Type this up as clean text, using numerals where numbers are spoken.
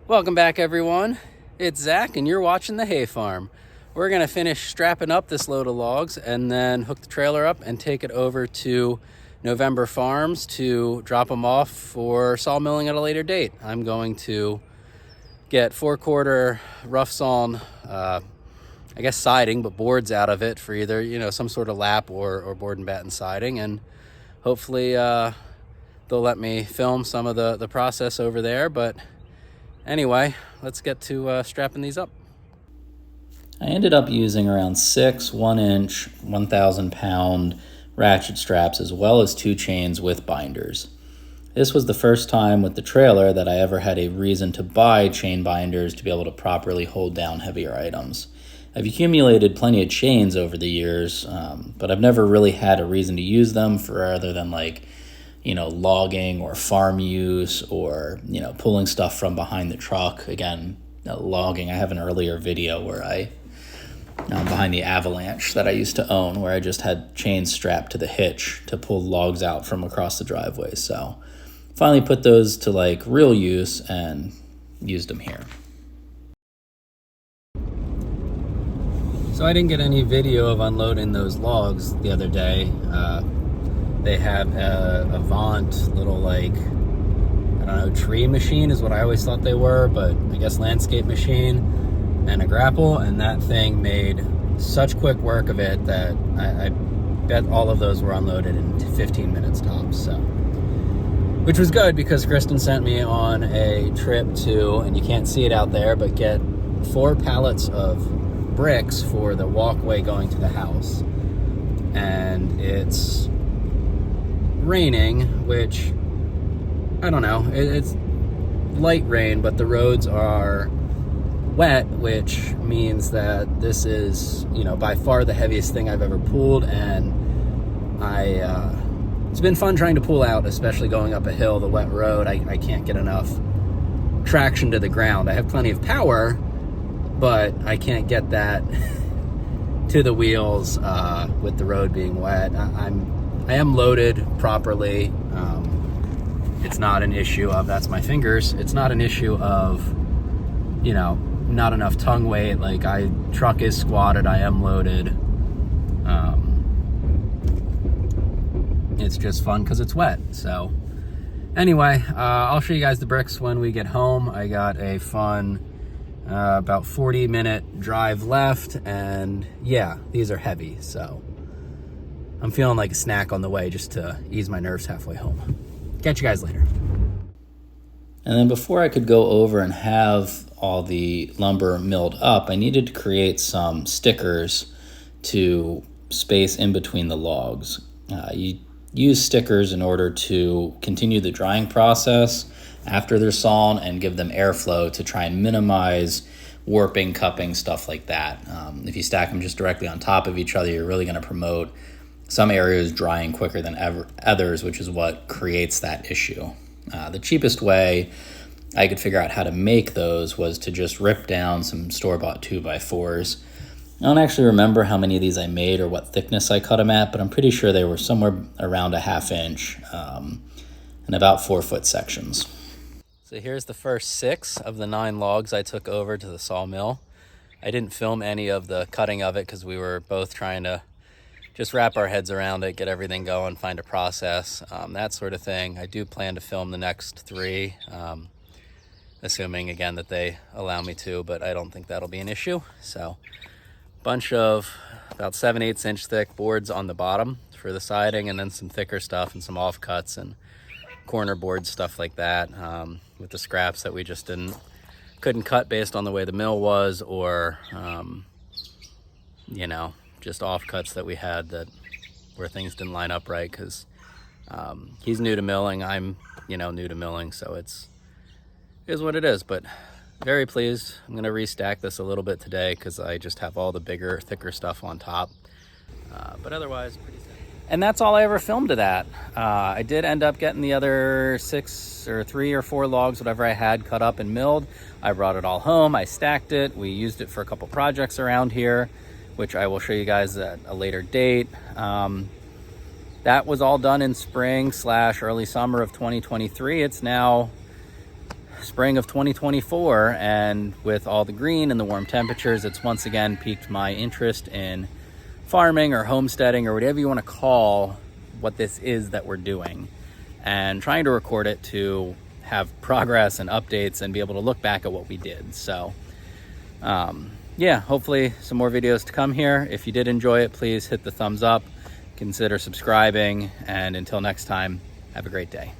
Welcome back, everyone. It's Zach, and you're watching The Hay Farm. We're going to finish strapping up this load of logs and then hook the trailer up and take it over to November Farms to drop them off for sawmilling at a later date. I'm going to get 4/4 rough sawn, siding, but boards out of it for either, some sort of lap or board and batten siding. And hopefully they'll let me film some of the process over there. But anyway, let's get to strapping these up. I ended up using around 6 1-inch, 1,000-pound ratchet straps as well as 2 chains with binders. This was the first time with the trailer that I ever had a reason to buy chain binders to be able to properly hold down heavier items. I've accumulated plenty of chains over the years, but I've never really had a reason to use them for other than logging or farm use or, pulling stuff from behind the truck. Again, logging. I have an earlier video where behind the Avalanche that I used to own, where I just had chains strapped to the hitch to pull logs out from across the driveway. So finally put those to real use and used them here. So I didn't get any video of unloading those logs the other day. They have a Avant little tree machine is what I always thought they were, but I guess landscape machine and a grapple, and that thing made such quick work of it that I bet all of those were unloaded in 15 minutes tops. So, which was good because Kristen sent me on a trip to, and you can't see it out there, but get 4 pallets of bricks for the walkway going to the house. And it's raining, which I don't know, it's light rain, but the roads are wet, which means that this is, by far the heaviest thing I've ever pulled. And it's been fun trying to pull out, especially going up a hill, the wet road. I can't get enough traction to the ground. I have plenty of power, but I can't get that to the wheels with the road being wet. I am loaded properly. It's not an issue of, that's my fingers. It's not an issue of, not enough tongue weight. Truck is squatted, I am loaded. It's just fun because it's wet. So anyway, I'll show you guys the bricks when we get home. I got a fun about 40-minute drive left, and yeah, these are heavy. So I'm feeling like a snack on the way just to ease my nerves halfway home. Catch you guys later. And then before I could go over and have all the lumber milled up, I needed to create some stickers to space in between the logs. You use stickers in order to continue the drying process after they're sawn and give them airflow to try and minimize warping, cupping, stuff like that. If you stack them just directly on top of each other, you're really going to promote some areas drying quicker than others, which is what creates that issue. The cheapest way I could figure out how to make those was to just rip down some store-bought 2x4s. I don't actually remember how many of these I made or what thickness I cut them at, but I'm pretty sure they were somewhere around a 1/2 inch and about 4-foot sections. So here's the first 6 of the 9 logs I took over to the sawmill. I didn't film any of the cutting of it because we were both trying to just wrap our heads around it, get everything going, find a process, that sort of thing. I do plan to film the next 3, assuming, again, that they allow me to, but I don't think that'll be an issue. So, bunch of about 7/8 inch thick boards on the bottom for the siding, and then some thicker stuff and some offcuts and corner boards, stuff like that, with the scraps that we just couldn't cut based on the way the mill was, or, just offcuts that we had where things didn't line up right, because he's new to milling, I'm new to milling, so it is what it is. But very pleased. I'm going to restack this a little bit today because I just have all the bigger, thicker stuff on top, but otherwise pretty simple. And that's all I ever filmed of that. I did end up getting the other 6 or 3 or 4 logs, whatever I had, cut up and milled. I brought it all home, I stacked it, we used it for a couple projects around here, which I will show you guys at a later date. That was all done in spring / early summer of 2023. It's now spring of 2024, and with all the green and the warm temperatures, it's once again piqued my interest in farming or homesteading or whatever you want to call what this is that we're doing, and trying to record it to have progress and updates and be able to look back at what we did. So yeah, hopefully some more videos to come here. If you did enjoy it, please hit the thumbs up, consider subscribing, and until next time, have a great day.